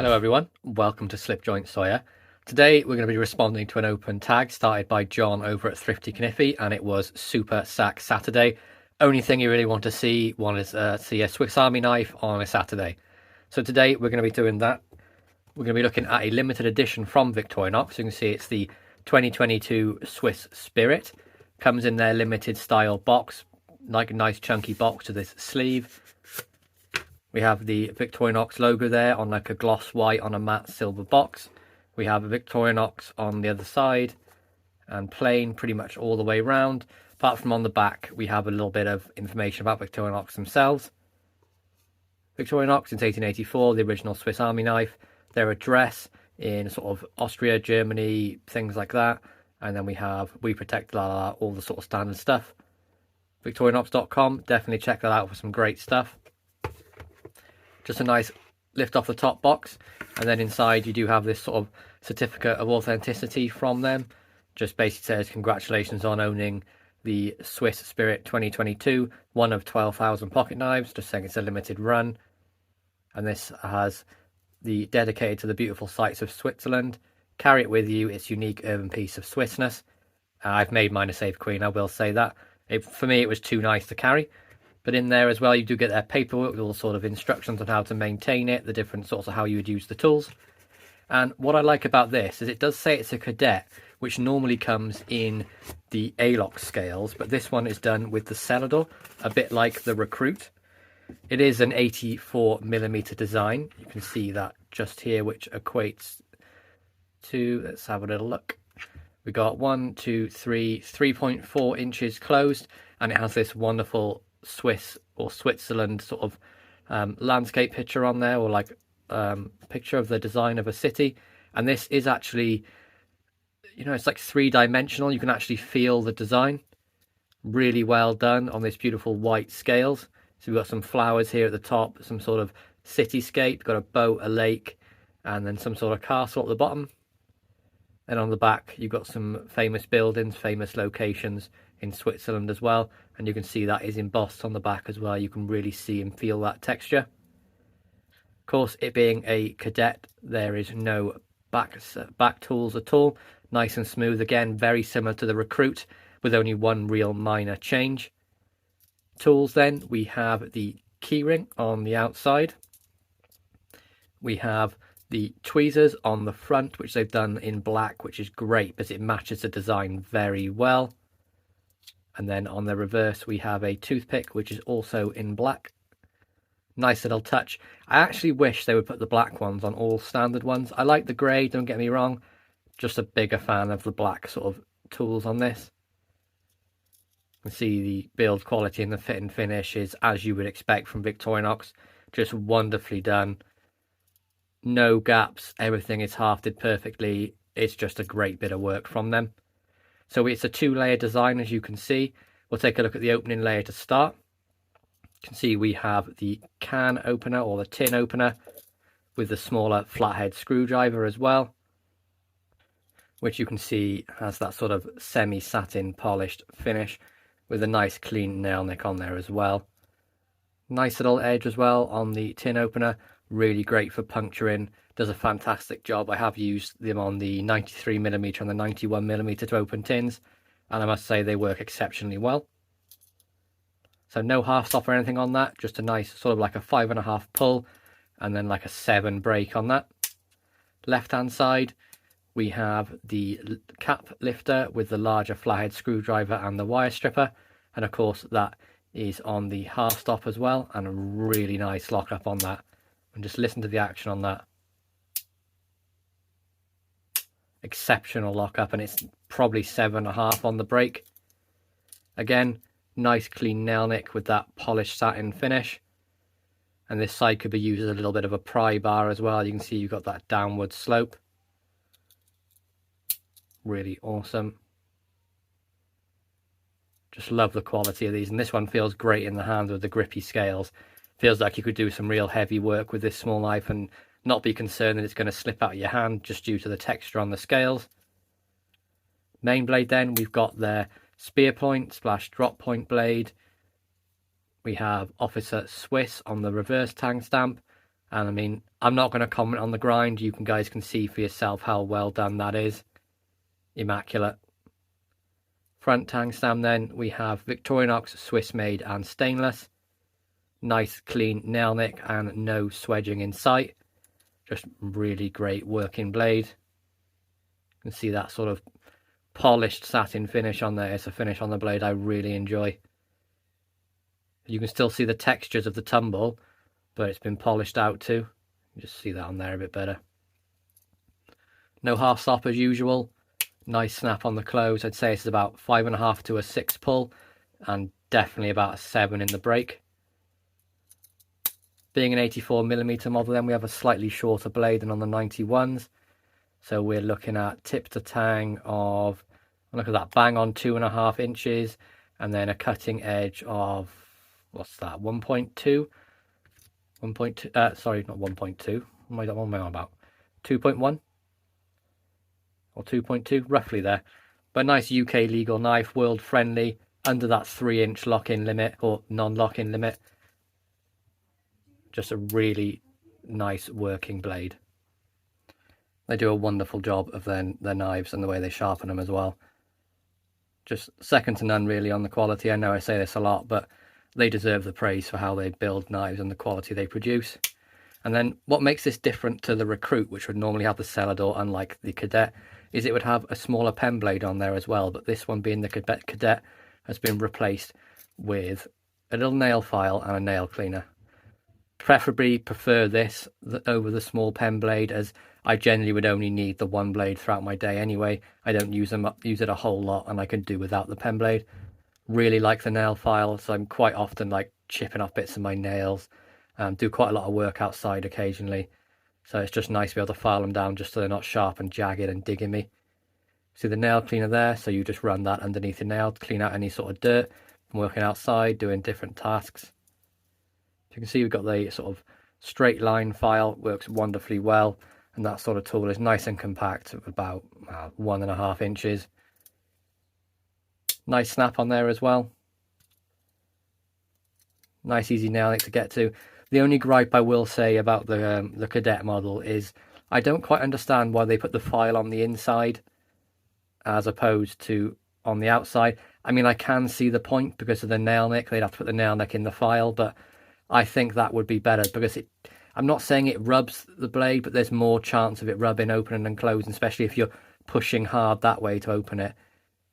Hello everyone, welcome to Slipjoint Sawyer. Today we're going to be responding to an open tag started by John over at Thrifty Kniffy, and it was Super SAK Saturday. Only thing you really want to see is see a Swiss Army knife on a Saturday. So today we're going to be doing that. We're going to be looking at a limited edition from Victorinox. You can see it's the 2022 Swiss Spirit. Comes in their limited style box, like a nice chunky box with this sleeve. We have the Victorinox logo there on like a gloss white on a matte silver box. We have a Victorinox on the other side and plain pretty much all the way around. Apart from on the back, we have a little bit of information about Victorinox themselves. Victorinox since 1884, the original Swiss Army knife. Their address in sort of Austria, Germany, things like that. And then we have We Protect La La, all the sort of standard stuff. Victorinox.com, definitely check that out for some great stuff. Just a nice lift off the top box, and then inside you do have this sort of certificate of authenticity from them. Just basically says congratulations on owning the Swiss Spirit 2022, one of 12,000 pocket knives, just saying it's a limited run. And this has the dedicated to the beautiful sights of Switzerland. Carry it with you, it's unique urban piece of Swissness. I've made mine a Safe Queen, I will say that. For me it was too nice to carry. But in there as well, you do get their paperwork with all sort of instructions on how to maintain it, the different sorts of how you would use the tools. And what I like about this is it does say it's a Cadet, which normally comes in the ALOC scales, but this one is done with the Celador, a bit like the Recruit. It is an 84mm design. You can see that just here, which equates to, let's have a little look. We got 3.4 inches closed, and it has this wonderful Swiss or Switzerland sort of landscape picture on there, or like picture of the design of a city. And this is actually, you know, it's like three-dimensional. You can actually feel the design. Really well done on this beautiful white scales. So we've got some flowers here at the top, some sort of cityscape, got a boat, a lake, and then some sort of castle at the bottom. And on the back you've got some famous buildings, famous locations in Switzerland as well, and you can see that is embossed on the back as well. You can really see and feel that texture. Of course, it being a Cadet, there is no back tools at all. Nice and smooth, again very similar to the Recruit, with only one real minor change. Tools then, we have the keyring on the outside. We have the tweezers on the front, which they've done in black, which is great because it matches the design very well. And then on the reverse we have a toothpick, which is also in black. Nice little touch. I actually wish they would put the black ones on all standard ones. I like the grey, don't get me wrong. Just a bigger fan of the black sort of tools on this. You can see the build quality and the fit and finish is as you would expect from Victorinox. Just wonderfully done. No gaps, everything is hafted perfectly. It's just a great bit of work from them. So it's a two-layer design, as you can see. We'll take a look at the opening layer to start. You can see we have the can opener or the tin opener with the smaller flathead screwdriver as well, which you can see has that sort of semi-satin polished finish with a nice clean nail nick on there as well. Nice little edge as well on the tin opener. Really great for puncturing, does a fantastic job. I have used them on the 93mm and the 91mm to open tins, and I must say they work exceptionally well. So no half stop or anything on that, just a nice sort of like a 5.5 pull and then like a 7 break on that. Left hand side we have the cap lifter with the larger flathead screwdriver and the wire stripper, and of course that is on the half stop as well, and a really nice lock up on that. And just listen to the action on that. Exceptional lockup, and it's probably 7.5 on the break. Again, nice clean nail nick with that polished satin finish. And this side could be used as a little bit of a pry bar as well. You can see you've got that downward slope. Really awesome. Just love the quality of these, and this one feels great in the hand with the grippy scales. Feels like you could do some real heavy work with this small knife and not be concerned that it's going to slip out of your hand just due to the texture on the scales. Main blade then, we've got their spear point / drop point blade. We have Officer Swiss on the reverse tang stamp, And I mean, I'm not going to comment on the grind. You guys can see for yourself how well done that is. Immaculate. Front tang stem then, we have Victorinox Swiss made and stainless. Nice clean nail nick and no swedging in sight. Just really great working blade. You can see that sort of polished satin finish on there. It's a finish on the blade I really enjoy. You can still see the textures of the tumble, but it's been polished out too. You just see that on there a bit better. No half stop as usual. Nice snap on the close. I'd say it's about 5.5 to a 6 pull, and definitely about a 7 in the break. Being an 84mm model, then we have a slightly shorter blade than on the 91s. So we're looking at tip to tang of, look at that, bang on 2.5 inches, and then a cutting edge of, what's that, 1.2? 1.2, sorry, not 1.2. What am I on about? 2.1? Or 2.2, roughly there. But nice UK legal knife, world friendly, under that 3-inch lock-in limit, or non-lock-in limit. Just a really nice working blade. They do a wonderful job of their knives and the way they sharpen them as well. Just second to none really on the quality. I know I say this a lot, but they deserve the praise for how they build knives and the quality they produce. And then what makes this different to the Recruit, which would normally have the Celador, unlike the Cadet, is it would have a smaller pen blade on there as well. But this one, being the Cadet, has been replaced with a little nail file and a nail cleaner. Preferably prefer this over the small pen blade, as I generally would only need the one blade throughout my day anyway. I don't use it a whole lot, and I can do without the pen blade. Really like the nail file, so I'm quite often like chipping off bits of my nails. Do quite a lot of work outside occasionally, so it's just nice to be able to file them down just so they're not sharp and jagged and digging me. See the nail cleaner there, so you just run that underneath your nail to clean out any sort of dirt from working outside, doing different tasks. You can see we've got the sort of straight line file, works wonderfully well, and that sort of tool is nice and compact, about 1.5 inches. Nice snap on there as well. Nice easy nail nick to get to. The only gripe I will say about the Cadet model is I don't quite understand why they put the file on the inside as opposed to on the outside. I mean, I can see the point because of the nail nick. They'd have to put the nail nick in the file, but I think that would be better because I'm not saying it rubs the blade, but there's more chance of it rubbing, opening and closing, especially if you're pushing hard that way to open it.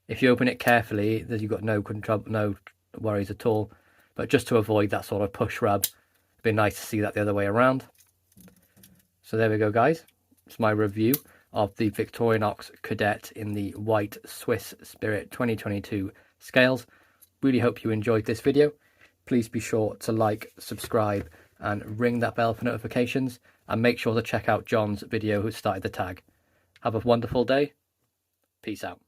If you open it carefully, then you've got no worries at all. But just to avoid that sort of push rub, it'd be nice to see that the other way around. So there we go, guys. It's my review of the Victorinox Cadet in the white Swiss Spirit 2022 scales. Really hope you enjoyed this video. Please be sure to like, subscribe, and ring that bell for notifications. And make sure to check out John's video who started the tag. Have a wonderful day. Peace out.